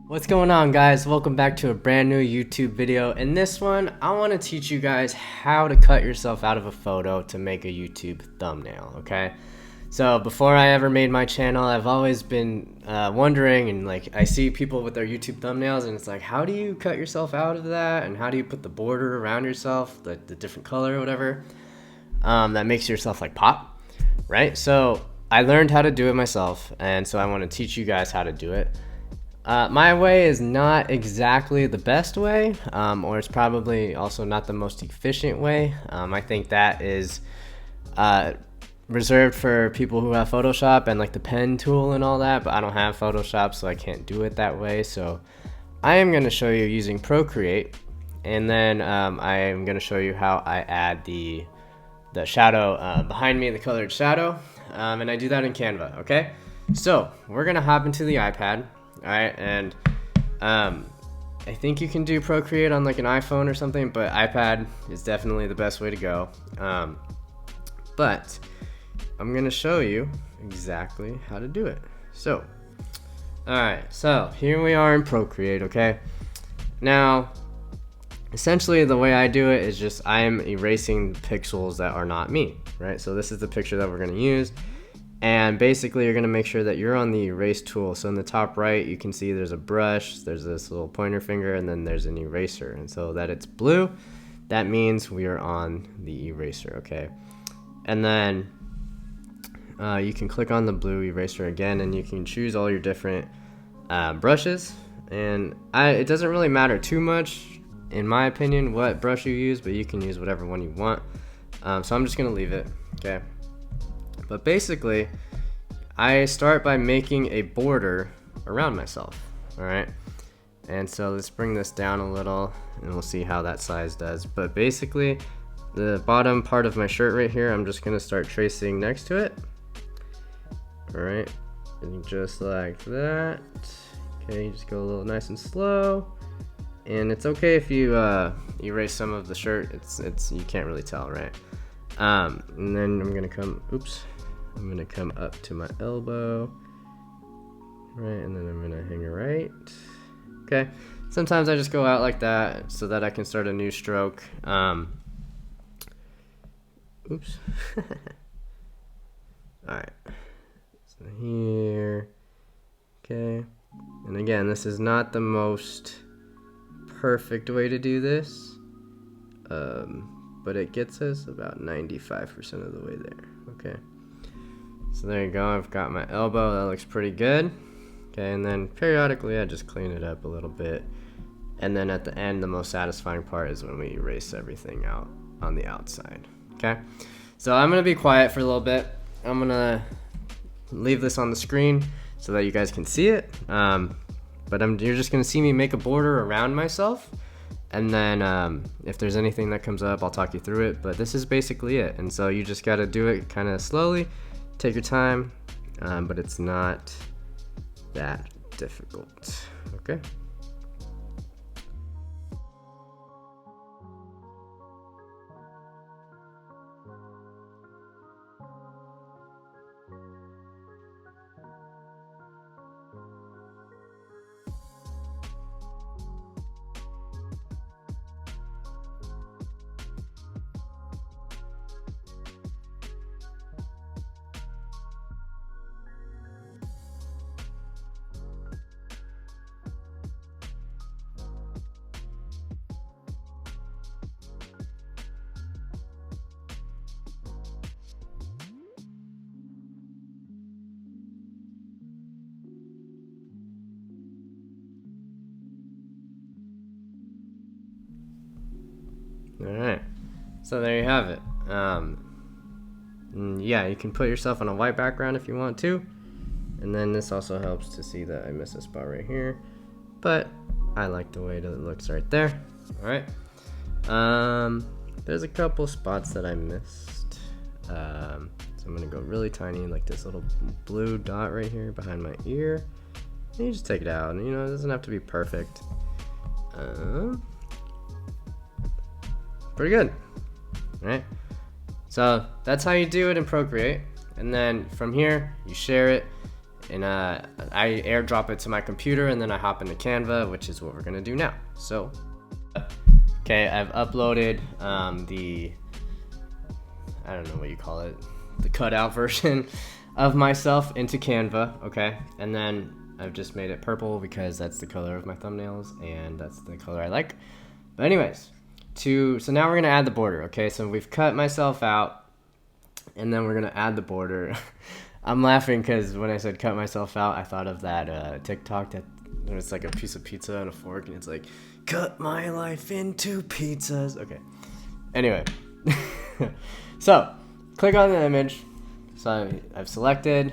What's going on, guys? Welcome back to a brand new YouTube video. In this one, I want to teach you guys how to cut yourself out of a photo to make a YouTube thumbnail, okay? So before I ever made my channel, I've always been wondering, and like I see people with their YouTube thumbnails and it's like, how do you cut yourself out of that? And how do you put the border around yourself, the different color or whatever, that makes yourself like pop, right? So I learned how to do it myself, and so I want to teach you guys how to do it. My way is not exactly the best way, or it's probably also not the most efficient way. I think that is reserved for people who have Photoshop and like the pen tool and all that, but I don't have Photoshop, so I can't do it that way. So I am going to show you using Procreate, and then I am going to show you how I add the shadow behind me, the colored shadow, and I do that in Canva, okay? So we're going to hop into the iPad. Alright, and I think you can do Procreate on like an iPhone or something, but iPad is definitely the best way to go. But I'm gonna show you exactly how to do it. So, alright, so here we are in Procreate, okay? Now, essentially the way I do it is just I am erasing pixels that are not me, right? So this is the picture that we're gonna use. And basically you're going to make sure that you're on the erase tool. So in the top right you can see there's a brush, there's this little pointer finger, and then there's an eraser. And so that it's blue, that means we are on the eraser, okay? And then you can click on the blue eraser again, and you can choose all your different brushes. And it doesn't really matter too much, in my opinion, what brush you use, but you can use whatever one you want. So I'm just going to leave it, okay? But basically, I start by making a border around myself, all right? And so let's bring this down a little, and we'll see how that size does. But basically, the bottom part of my shirt right here, I'm just gonna start tracing next to it. All right, and just like that. Okay, just go a little nice and slow. And it's okay if you erase some of the shirt. It's you can't really tell, right? And then I'm gonna come up to my elbow, right, and then I'm gonna hang it right. Okay, sometimes I just go out like that so that I can start a new stroke. Oops. Alright, so here, okay, and again, this is not the most perfect way to do this, but it gets us about 95% of the way there, okay? So there you go, I've got my elbow, that looks pretty good. Okay, and then periodically I just clean it up a little bit. And then at the end, the most satisfying part is when we erase everything out on the outside. Okay, so I'm gonna be quiet for a little bit. I'm gonna leave this on the screen so that you guys can see it. But you're just gonna see me make a border around myself. And then if there's anything that comes up, I'll talk you through it. But this is basically it. And so you just gotta do it kind of slowly. Take your time, but it's not that difficult, okay? Alright, so there you have it. Yeah, you can put yourself on a white background if you want to. And then this also helps to see that I missed a spot right here. But I like the way that it looks right there. Alright. There's a couple spots that I missed. So I'm going to go really tiny, like this little blue dot right here behind my ear. And you just take it out. And, you know, it doesn't have to be perfect. Pretty good, right? So that's how you do it in Procreate. And then from here, you share it and I airdrop it to my computer, and then I hop into Canva, which is what we're gonna do now. So, okay, I've uploaded I don't know what you call it, the cutout version of myself into Canva, okay? And then I've just made it purple because that's the color of my thumbnails and that's the color I like. But anyways, so now we're gonna add the border, okay? So we've cut myself out and then we're gonna add the border. I'm laughing because when I said cut myself out, I thought of that TikTok that it's like a piece of pizza and a fork and it's like, cut my life into pizzas. Okay, anyway. So, click on the image. So I've selected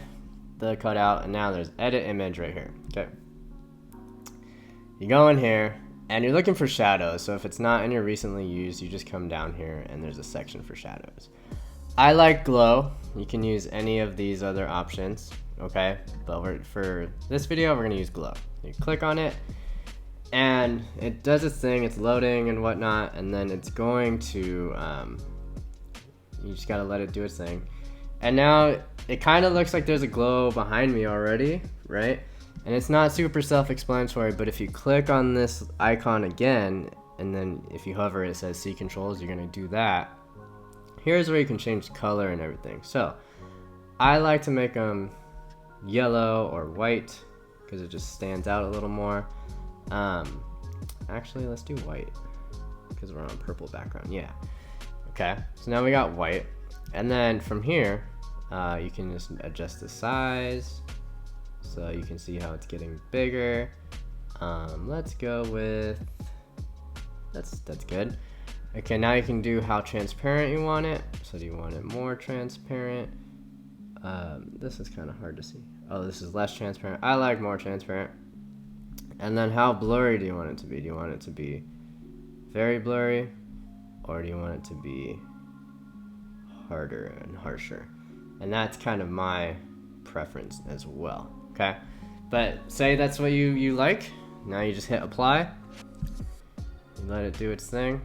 the cutout, and now there's edit image right here. Okay. You go in here, and you're looking for shadows. So if it's not in your recently used, you just come down here, and there's a section for shadows. I like glow. You can use any of these other options, okay? But for this video, we're gonna use glow. You click on it, and it does its thing. It's loading and whatnot, and then it's going to. You just gotta let it do its thing. And now it kind of looks like there's a glow behind me already, right? And it's not super self-explanatory, but if you click on this icon again, and then if you hover, it says see controls, you're gonna do that. Here's where you can change color and everything. So I like to make them yellow or white because it just stands out a little more. Actually, let's do white because we're on a purple background. Yeah. Okay, so now we got white, and then from here, you can just adjust the size, so you can see how it's getting bigger. Let's go with, that's good. Okay, now you can do how transparent you want it. So do you want it more transparent? This is kind of hard to see. Oh, this is less transparent. I like more transparent. And then how blurry do you want it to be? Do you want it to be very blurry? Or do you want it to be harder and harsher? And that's kind of my preference as well, okay? But say that's what you like. Now you just hit apply. You let it do its thing,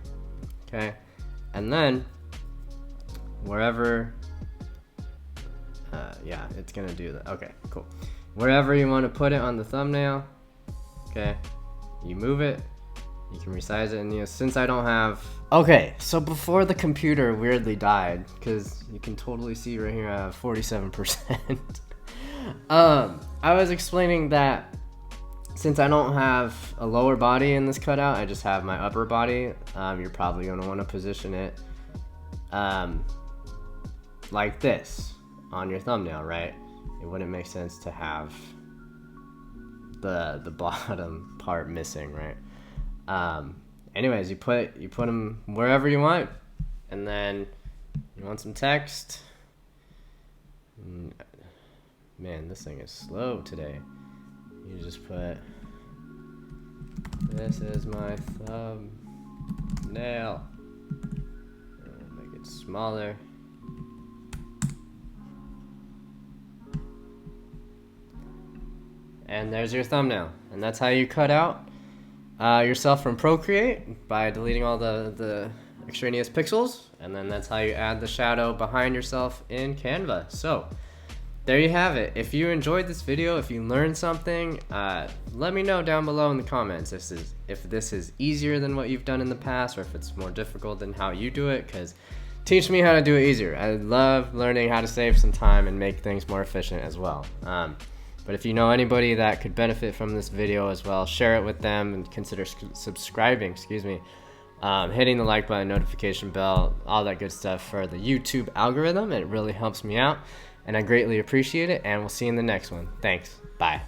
okay? And then wherever, yeah, it's gonna do that. Okay, cool. Wherever you want to put it on the thumbnail, okay, you move it. You can resize it, and since I don't have... Okay, so before the computer weirdly died, because you can totally see right here I have 47%. I was explaining that since I don't have a lower body in this cutout, I just have my upper body. You're probably going to want to position it like this on your thumbnail, right? It wouldn't make sense to have the bottom part missing, right? Anyways, you put them wherever you want, and then you want some text. Man, this thing is slow today. You just put, this is my thumbnail. Make it smaller. And there's your thumbnail. And that's how you cut out yourself from Procreate by deleting all the extraneous pixels, and then that's how you add the shadow behind yourself in Canva. So there you have it. If you enjoyed this video, if you learned something, let me know down below in the comments if this is easier than what you've done in the past, or if it's more difficult than how you do it, because teach me how to do it easier. I love learning how to save some time and make things more efficient as well. But if you know anybody that could benefit from this video as well, share it with them and consider subscribing, hitting the like button, notification bell, all that good stuff for the YouTube algorithm. It really helps me out, and I greatly appreciate it, and we'll see you in the next one. Thanks. Bye.